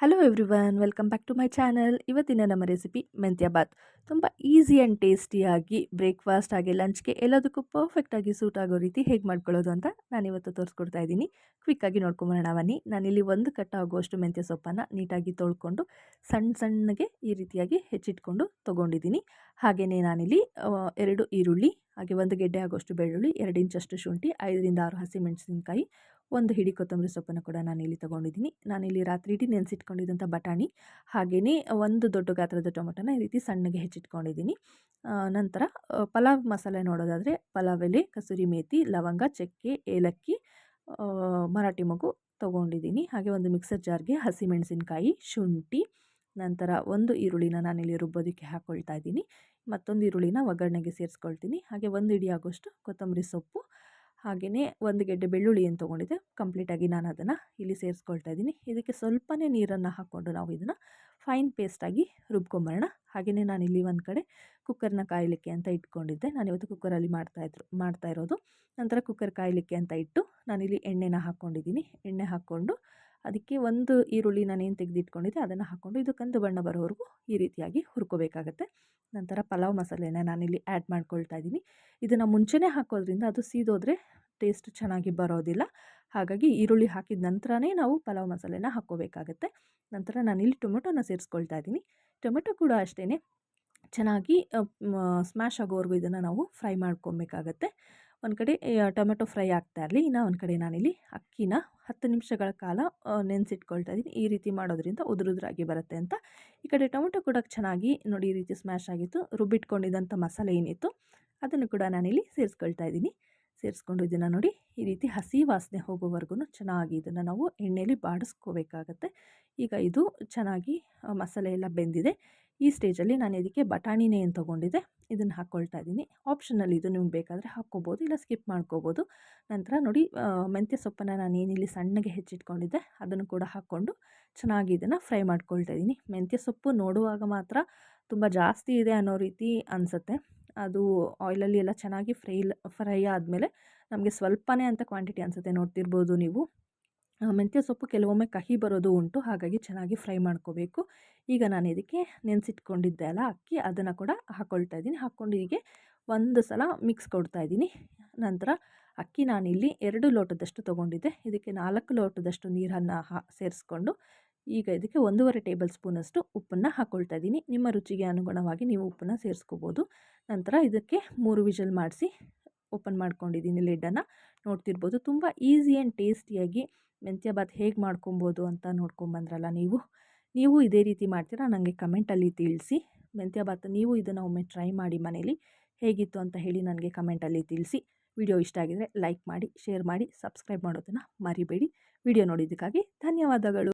Hello everyone, welcome back to my channel. ಇವತ್ತಿನ ನಮ್ಮ recipe ಮೆಂತ್ಯ ಬಾತ್. ತುಂಬ ಈಸಿ ಆ್ಯಂಡ್ ಟೇಸ್ಟಿಯಾಗಿ ಬ್ರೇಕ್ಫಾಸ್ಟ್ ಹಾಗೆ ಲಂಚ್ಗೆ ಎಲ್ಲದಕ್ಕೂ ಪರ್ಫೆಕ್ಟಾಗಿ ಸೂಟ್ ಆಗೋ ರೀತಿ ಹೇಗೆ ಮಾಡ್ಕೊಳ್ಳೋದು ಅಂತ ನಾನಿವತ್ತು ತೋರಿಸ್ಕೊಡ್ತಾ ಇದ್ದೀನಿ. ಕ್ವಿಕ್ಕಾಗಿ ನೋಡ್ಕೊಂಬರೋಣ ಬನ್ನಿ. ನಾನಿಲ್ಲಿ ಒಂದು ಕಟ್ ಆಗುವಷ್ಟು ಮೆಂತ್ಯ ಸೊಪ್ಪನ್ನು ನೀಟಾಗಿ ತೊಳ್ಕೊಂಡು ಸಣ್ಣಗೆ ಈ ರೀತಿಯಾಗಿ ಹೆಚ್ಚಿಟ್ಕೊಂಡು ತೊಗೊಂಡಿದ್ದೀನಿ. ಹಾಗೆಯೇ ನಾನಿಲ್ಲಿ 2 ಈರುಳ್ಳಿ, ಹಾಗೆ 1 ಗೆಡ್ಡೆ ಆಗೋಷ್ಟು ಬೆಳ್ಳುಳ್ಳಿ, 2 ಇಂಚಷ್ಟು ಶುಂಠಿ, 5ರಿಂದ 6 ಹಸಿಮೆಣಸಿನಕಾಯಿ, 1 ಹಿಡಿ ಕೊತ್ತಂಬರಿ ಸೊಪ್ಪನ್ನು ಕೂಡ ನಾನಿಲ್ಲಿ ತೊಗೊಂಡಿದ್ದೀನಿ. ನಾನಿಲ್ಲಿ ರಾತ್ರಿ ಇಡೀ ನೆನೆಸಿಟ್ಕೊಂಡಿದ್ದಂಥ ಬಟಾಣಿ, ಹಾಗೆಯೇ 1 ದೊಡ್ಡ ಗಾತ್ರದ ಟೊಮೊಟೊನ ಈ ರೀತಿ ಸಣ್ಣಗೆ ಹೆಚ್ಚಿಟ್ಕೊಂಡಿದ್ದೀನಿ. ನಂತರ ಪಲಾವ್ ಮಸಾಲೆ ನೋಡೋದಾದರೆ ಪಲಾವ್ ಎಲೆ, ಕಸೂರಿ ಮೇಥಿ, ಲವಂಗ, ಚಕ್ಕೆ, ಏಲಕ್ಕಿ, ಮರಾಠಿ ಮೊಗ್ಗು ತೊಗೊಂಡಿದ್ದೀನಿ. ಹಾಗೆ ಒಂದು ಮಿಕ್ಸರ್ ಜಾರ್ಗೆ ಹಸಿಮೆಣಸಿನಕಾಯಿ, ಶುಂಠಿ, ನಂತರ 1 ಈರುಳ್ಳಿನ ನಾನಿಲ್ಲಿ ರುಬ್ಬೋದಕ್ಕೆ ಹಾಕ್ಕೊಳ್ತಾ ಇದ್ದೀನಿ. ಮತ್ತೊಂದು ಈರುಳ್ಳಿನ ಒಗ್ಗರಣೆಗೆ ಸೇರಿಸ್ಕೊಳ್ತೀನಿ. ಹಾಗೆ 1 ಹಿಡಿ ಆಗೋಷ್ಟು ಕೊತ್ತಂಬರಿ ಸೊಪ್ಪು, ಹಾಗೆಯೇ 1 ಗೆಡ್ಡೆ ಬೆಳ್ಳುಳ್ಳಿ ಏನು ತೊಗೊಂಡಿದ್ದೆ ಕಂಪ್ಲೀಟಾಗಿ ನಾನು ಅದನ್ನು ಇಲ್ಲಿ ಸೇರಿಸ್ಕೊಳ್ತಾ ಇದ್ದೀನಿ. ಇದಕ್ಕೆ ಸ್ವಲ್ಪನೇ ನೀರನ್ನು ಹಾಕ್ಕೊಂಡು ನಾವು ಇದನ್ನು ಫೈನ್ ಪೇಸ್ಟಾಗಿ ರುಬ್ಕೊಂಬರೋಣ. ಹಾಗೆಯೇ ನಾನಿಲ್ಲಿ ಒಂದು ಕಡೆ ಕುಕ್ಕರ್ನ ಕಾಯಲಿಕ್ಕೆ ಅಂತ ಇಟ್ಕೊಂಡಿದ್ದೆ. ನಾನಿವತ್ತು ಕುಕ್ಕರಲ್ಲಿ ಮಾಡ್ತಾ ಇರೋದು. ನಂತರ ಕುಕ್ಕರ್ ಕಾಯಲಿಕ್ಕೆ ಅಂತ ಇಟ್ಟು ನಾನಿಲ್ಲಿ ಎಣ್ಣೆನ ಹಾಕ್ಕೊಂಡಿದ್ದೀನಿ. ಎಣ್ಣೆ ಹಾಕ್ಕೊಂಡು ಅದಕ್ಕೆ 1 ಈರುಳ್ಳಿ ನಾನೇನು ತೆಗೆದಿಟ್ಕೊಂಡಿದ್ದೆ ಅದನ್ನು ಹಾಕ್ಕೊಂಡು ಇದು ಕಂದು ಬಣ್ಣ ಬರೋವರೆಗೂ ಈ ರೀತಿಯಾಗಿ ಹುರ್ಕೋಬೇಕಾಗತ್ತೆ. ನಂತರ ಪಲಾವ್ ಮಸಾಲೆನ ನಾನಿಲ್ಲಿ ಆ್ಯಡ್ ಮಾಡ್ಕೊಳ್ತಾ ಇದ್ದೀನಿ. ಇದನ್ನು ಮುಂಚೆನೇ ಹಾಕೋದ್ರಿಂದ ಅದು ಸೀದೋದ್ರೆ ಟೇಸ್ಟ್ ಚೆನ್ನಾಗಿ ಬರೋದಿಲ್ಲ. ಹಾಗಾಗಿ ಈರುಳ್ಳಿ ಹಾಕಿದ ನಂತರನೇ ನಾವು ಪಲಾವ್ ಮಸಾಲೆನ ಹಾಕ್ಕೋಬೇಕಾಗತ್ತೆ. ನಂತರ ನಾನಿಲ್ಲಿ ಟೊಮೆಟೊನ ಸೇರಿಸ್ಕೊಳ್ತಾ ಇದ್ದೀನಿ. ಟೊಮೆಟೊ ಕೂಡ ಅಷ್ಟೇ ಚೆನ್ನಾಗಿ ಸ್ಮ್ಯಾಶ್ ಆಗೋವರೆಗೂ ಇದನ್ನು ನಾವು ಫ್ರೈ ಮಾಡ್ಕೊಬೇಕಾಗತ್ತೆ. ಒಂದು ಕಡೆ ಟೊಮೆಟೊ ಫ್ರೈ ಆಗ್ತಾ ಇರಲಿ, ಇನ್ನು ಒಂದು ಕಡೆ ನಾನಿಲ್ಲಿ ಅಕ್ಕಿನ 10 ನಿಮಿಷಗಳ ಕಾಲ ನೆನೆಸಿಟ್ಕೊಳ್ತಾ ಇದ್ದೀನಿ. ಈ ರೀತಿ ಮಾಡೋದ್ರಿಂದ ಉದುರುದ್ರಾಗಿ ಬರುತ್ತೆ ಅಂತ. ಈ ಕಡೆ ಟೊಮೆಟೊ ಕೂಡ ಚೆನ್ನಾಗಿ ನೋಡಿ ಈ ರೀತಿ ಸ್ಮ್ಯಾಶ್ ಆಗಿತ್ತು. ರುಬ್ಬಿಟ್ಕೊಂಡಿದ್ದಂಥ ಮಸಾಲೆ ಏನಿತ್ತು ಅದನ್ನು ಕೂಡ ನಾನಿಲ್ಲಿ ಸೇರಿಸ್ಕೊಳ್ತಾ ಇದ್ದೀನಿ. ಸೇರಿಸ್ಕೊಂಡು ಇದನ್ನು ನೋಡಿ ಈ ರೀತಿ ಹಸಿ ವಾಸನೆ ಹೋಗೋವರೆಗೂ ಚೆನ್ನಾಗಿ ಇದನ್ನು ನಾವು ಎಣ್ಣೆಯಲ್ಲಿ ಬಾಡಿಸ್ಕೋಬೇಕಾಗತ್ತೆ. ಈಗ ಇದು ಚೆನ್ನಾಗಿ ಮಸಾಲೆ ಎಲ್ಲ ಬೆಂದಿದೆ. ಈ ಸ್ಟೇಜಲ್ಲಿ ನಾನು ಇದಕ್ಕೆ ಬಟಾಣಿನೇ ಏನು ತೊಗೊಂಡಿದ್ದೆ ಇದನ್ನು ಹಾಕ್ಕೊಳ್ತಾ ಇದ್ದೀನಿ. ಆಪ್ಷನಲ್ ಇದು, ನಿಮ್ಗೆ ಬೇಕಾದರೆ ಹಾಕ್ಕೋಬೋದು, ಇಲ್ಲ ಸ್ಕಿಪ್ ಮಾಡ್ಕೋಬೋದು. ನಂತರ ನೋಡಿ ಮೆಂತ್ಯ ಸೊಪ್ಪನ್ನು ನಾನು ಏನಿಲ್ಲಿ ಸಣ್ಣಗೆ ಹೆಚ್ಚಿಟ್ಕೊಂಡಿದ್ದೆ ಅದನ್ನು ಕೂಡ ಹಾಕ್ಕೊಂಡು ಚೆನ್ನಾಗಿ ಇದನ್ನು ಫ್ರೈ ಮಾಡ್ಕೊಳ್ತಾ ಇದ್ದೀನಿ. ಮೆಂತ್ಯ ಸೊಪ್ಪು ನೋಡುವಾಗ ಮಾತ್ರ ತುಂಬ ಜಾಸ್ತಿ ಇದೆ ಅನ್ನೋ ರೀತಿ ಅನಿಸುತ್ತೆ. ಅದು ಆಯಿಲಲ್ಲಿ ಎಲ್ಲ ಚೆನ್ನಾಗಿ ಫ್ರೈ ಆದಮೇಲೆ ನಮಗೆ ಸ್ವಲ್ಪನೇ ಅಂತ ಕ್ವಾಂಟಿಟಿ ಅನಿಸುತ್ತೆ. ನೋಡ್ತಿರ್ಬೋದು ನೀವು, ಮೆಂತ್ಯ ಸೊಪ್ಪು ಕೆಲವೊಮ್ಮೆ ಕಹಿ ಬರೋದು ಉಂಟು. ಹಾಗಾಗಿ ಚೆನ್ನಾಗಿ ಫ್ರೈ ಮಾಡ್ಕೋಬೇಕು. ಈಗ ನಾನು ಇದಕ್ಕೆ ನೆನೆಸಿಟ್ಕೊಂಡಿದ್ದೆ ಅಲ್ಲ ಅಕ್ಕಿ, ಅದನ್ನು ಕೂಡ ಹಾಕ್ಕೊಳ್ತಾ ಇದ್ದೀನಿ. ಹಾಕ್ಕೊಂಡು ಹೀಗೆ ಒಂದು ಸಲ ಮಿಕ್ಸ್ ಕೊಡ್ತಾ ಇದ್ದೀನಿ. ನಂತರ ಅಕ್ಕಿ ನಾನಿಲ್ಲಿ 2 ಲೋಟದಷ್ಟು ತೊಗೊಂಡಿದ್ದೆ. ಇದಕ್ಕೆ 4 ಲೋಟದಷ್ಟು ನೀರನ್ನು ಸೇರಿಸ್ಕೊಂಡು ಈಗ ಇದಕ್ಕೆ 1.5 ಟೇಬಲ್ ಸ್ಪೂನಷ್ಟು ಉಪ್ಪನ್ನು ಹಾಕ್ಕೊಳ್ತಾ ಇದ್ದೀನಿ. ನಿಮ್ಮ ರುಚಿಗೆ ಅನುಗುಣವಾಗಿ ನೀವು ಉಪ್ಪನ್ನು ಸೇರಿಸ್ಕೋಬೋದು. ನಂತರ ಇದಕ್ಕೆ 3 ವಿಷಲ್ ಮಾಡಿಸಿ ಓಪನ್ ಮಾಡ್ಕೊಂಡಿದ್ದೀನಿ ಲಿಡ್ಡನ್ನು. ನೋಡ್ತಿರ್ಬೋದು ತುಂಬ ಈಸಿ ಆ್ಯಂಡ್ ಟೇಸ್ಟಿಯಾಗಿ ಮೆಂತ್ಯ ಬಾತ್ ಹೇಗೆ ಮಾಡ್ಕೊಬೋದು ಅಂತ ನೋಡ್ಕೊಂಬಂದ್ರಲ್ಲ ನೀವು ಇದೇ ರೀತಿ ಮಾಡ್ತೀರಾ? ನನಗೆ ಕಮೆಂಟಲ್ಲಿ ತಿಳಿಸಿ. ಮೆಂತ್ಯ ಬಾತ್ ನೀವು ಇದನ್ನು ಒಮ್ಮೆ ಟ್ರೈ ಮಾಡಿ ಮನೇಲಿ, ಹೇಗಿತ್ತು ಅಂತ ಹೇಳಿ ನನಗೆ ಕಮೆಂಟಲ್ಲಿ ತಿಳಿಸಿ. ವಿಡಿಯೋ ಇಷ್ಟ ಆಗಿದರೆ ಲೈಕ್ ಮಾಡಿ, ಶೇರ್ ಮಾಡಿ, ಸಬ್ಸ್ಕ್ರೈಬ್ ಮಾಡೋದನ್ನು ಮರಿಬೇಡಿ. ವಿಡಿಯೋ ನೋಡಿದ್ದಕ್ಕಾಗಿ ಧನ್ಯವಾದಗಳು.